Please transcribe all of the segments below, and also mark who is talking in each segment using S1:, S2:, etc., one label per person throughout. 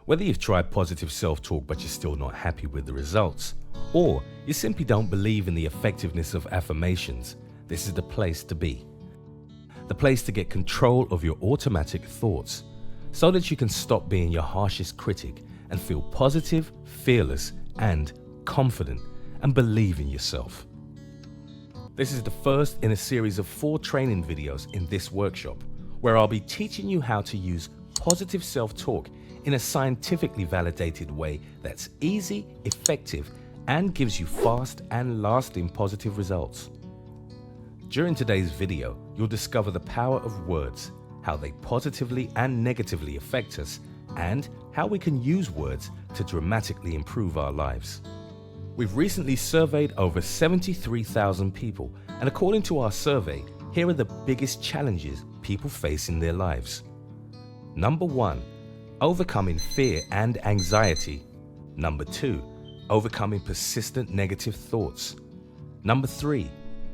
S1: Whether you've tried positive self-talk but you're still not happy with the results, or you simply don't believe in the effectiveness of affirmations, this is the place to be. The place to get control of your automatic thoughts so that you can stop being your harshest critic and feel positive, fearless, and confident and believe in yourself. This is the first in a series of 4 training videos in this workshop, where I'll be teaching you how to use positive self-talk in a scientifically validated way that's easy, effective, and gives you fast and lasting positive results. During today's video, you'll discover the power of words, how they positively and negatively affect us, and how we can use words to dramatically improve our lives. We've recently surveyed over 73,000 people, and according to our survey, here are the biggest challenges people face in their lives. Number 1, overcoming fear and anxiety. Number 2, overcoming persistent negative thoughts. Number 3,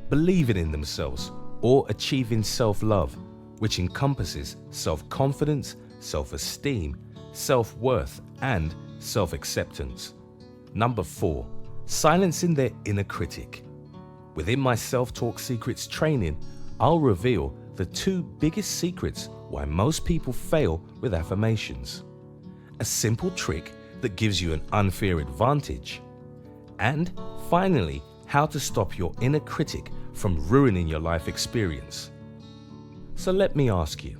S1: believing in themselves or achieving self-love, which encompasses self-confidence, self-esteem, self-worth, and self-acceptance. Number 4, silencing their inner critic. Within my Self-Talk Secrets training, I'll reveal the 2 biggest secrets why most people fail with affirmations. A simple trick that gives you an unfair advantage. And finally, how to stop your inner critic from ruining your life experience. So let me ask you,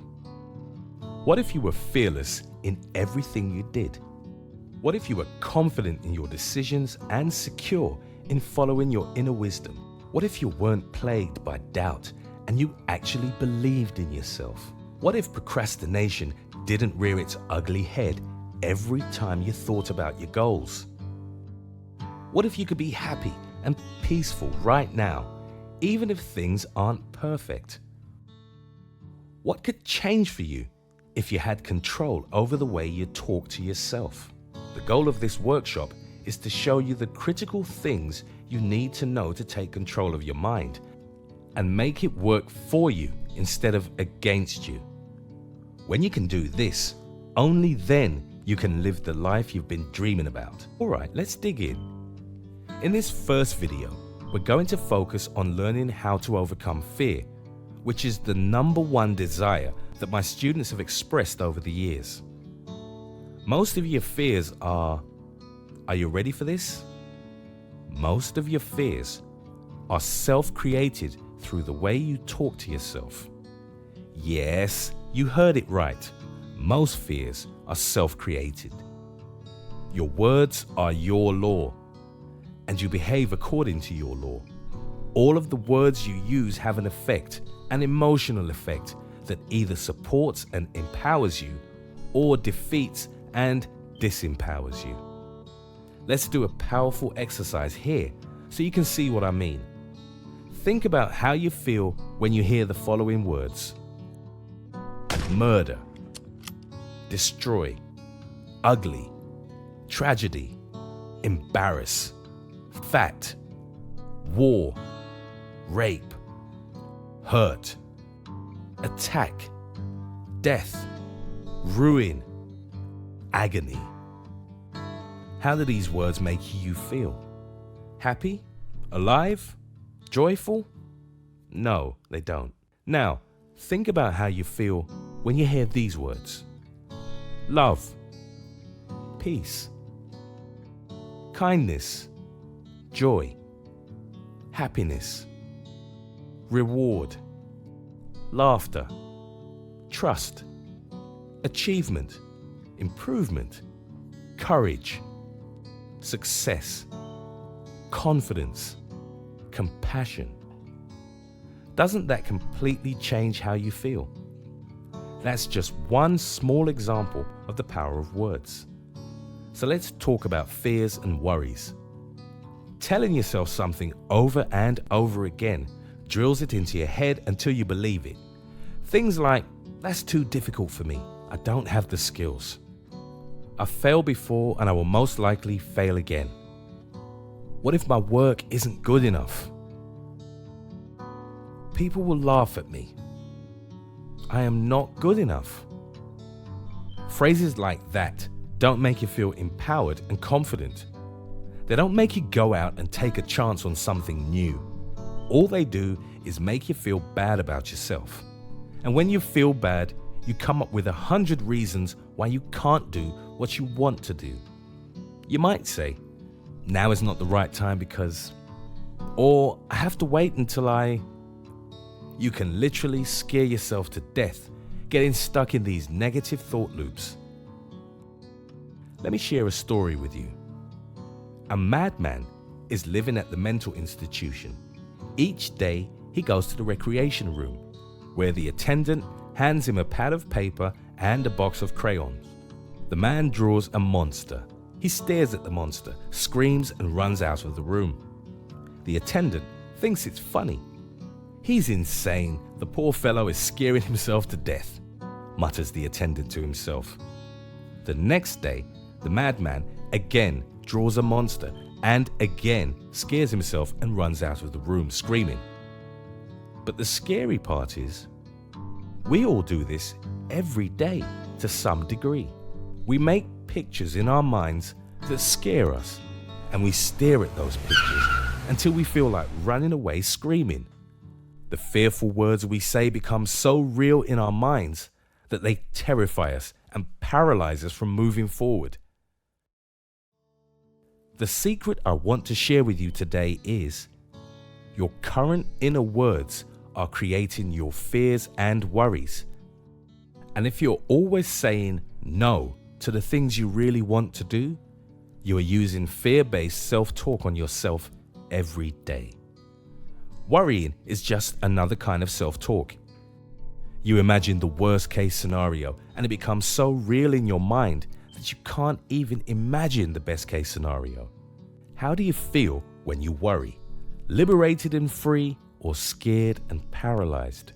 S1: what if you were fearless in everything you did? What if you were confident in your decisions and secure in following your inner wisdom? What if you weren't plagued by doubt and you actually believed in yourself? What if procrastination didn't rear its ugly head every time you thought about your goals? What if you could be happy and peaceful right now, even if things aren't perfect? What could change for you if you had control over the way you talk to yourself? The goal of this workshop is to show you the critical things you need to know to take control of your mind and make it work for you instead of against you. When you can do this, only then you can live the life you've been dreaming about. Alright, let's dig in. In this first video, we're going to focus on learning how to overcome fear, which is the number 1 desire that my students have expressed over the years. Most of your fears are you ready for this? Most of your fears are self-created through the way you talk to yourself. Yes, you heard it right. Most fears are self-created. Your words are your law, and you behave according to your law. All of the words you use have an effect, an emotional effect that either supports and empowers you or defeats and disempowers you. Let's do a powerful exercise here so you can see what I mean. Think about how you feel when you hear the following words: murder, destroy, ugly, tragedy, embarrass, fat, war, rape, hurt, attack, death, ruin, agony. How do these words make you feel? Happy? Alive? Joyful? No, they don't. Now, think about how you feel when you hear these words: love, peace, kindness, joy, happiness, reward, laughter, trust, achievement, improvement, courage, success, confidence, compassion. Doesn't that completely change how you feel? That's just one small example of the power of words. So let's talk about fears and worries. Telling yourself something over and over again drills it into your head until you believe it. Things like, that's too difficult for me, I don't have the skills. I failed before and I will most likely fail again. What if my work isn't good enough? People will laugh at me. I am not good enough. Phrases like that don't make you feel empowered and confident. They don't make you go out and take a chance on something new. All they do is make you feel bad about yourself. And when you feel bad, you come up with 100 reasons why you can't do what you want to do. You might say, now is not the right time because, or I have to wait until You can literally scare yourself to death, getting stuck in these negative thought loops. Let me share a story with you. A madman is living at the mental institution. Each day, he goes to the recreation room, where the attendant hands him a pad of paper and a box of crayons. The man draws a monster. He stares at the monster, screams, and runs out of the room. The attendant thinks it's funny. He's insane. The poor fellow is scaring himself to death, mutters the attendant to himself. The next day, the madman again draws a monster and again scares himself and runs out of the room screaming. But the scary part is, we all do this every day to some degree. We make pictures in our minds that scare us, and we stare at those pictures until we feel like running away screaming. The fearful words we say become so real in our minds that they terrify us and paralyze us from moving forward. The secret I want to share with you today is your current inner words are creating your fears and worries. And if you're always saying no to the things you really want to do, you are using fear-based self-talk on yourself every day. Worrying is just another kind of self-talk. You imagine the worst case scenario and it becomes so real in your mind that you can't even imagine the best case scenario. How do you feel when you worry? Liberated and free, or scared and paralyzed?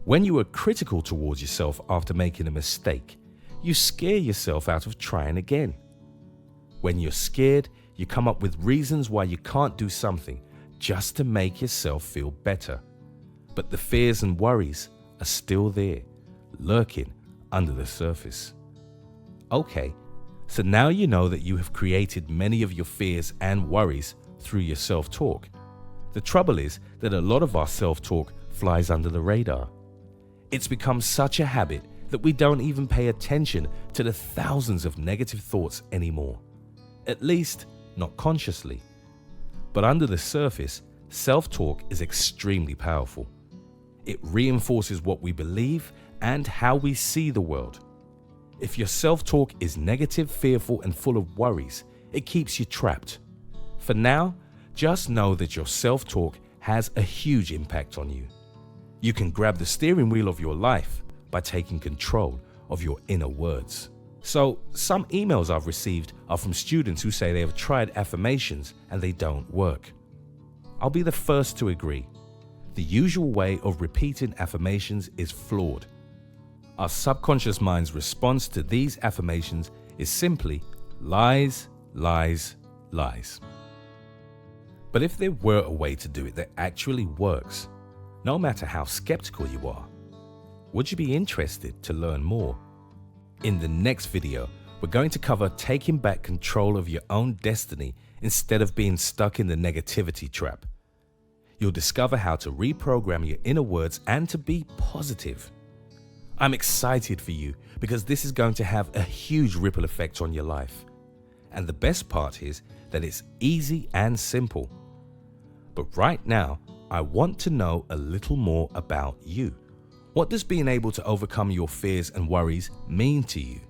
S1: When you are critical towards yourself after making a mistake, you scare yourself out of trying again. When you're scared, you come up with reasons why you can't do something just to make yourself feel better. But the fears and worries are still there, lurking under the surface. Okay, so now you know that you have created many of your fears and worries through your self-talk. The trouble is that a lot of our self-talk flies under the radar. It's become such a habit that we don't even pay attention to the thousands of negative thoughts anymore. At least, not consciously. But under the surface, self-talk is extremely powerful. It reinforces what we believe and how we see the world. If your self-talk is negative, fearful, and full of worries, it keeps you trapped. For now, just know that your self-talk has a huge impact on you. You can grab the steering wheel of your life by taking control of your inner words. So, some emails I've received are from students who say they have tried affirmations and they don't work. I'll be the first to agree. The usual way of repeating affirmations is flawed. Our subconscious mind's response to these affirmations is simply lies, lies, lies. But if there were a way to do it that actually works, no matter how skeptical you are, would you be interested to learn more? In the next video, we're going to cover taking back control of your own destiny instead of being stuck in the negativity trap. You'll discover how to reprogram your inner words and to be positive. I'm excited for you because this is going to have a huge ripple effect on your life. And the best part is that it's easy and simple. But right now, I want to know a little more about you. What does being able to overcome your fears and worries mean to you?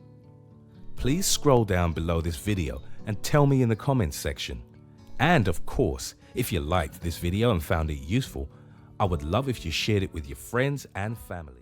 S1: Please scroll down below this video and tell me in the comments section. And of course, if you liked this video and found it useful, I would love if you shared it with your friends and family.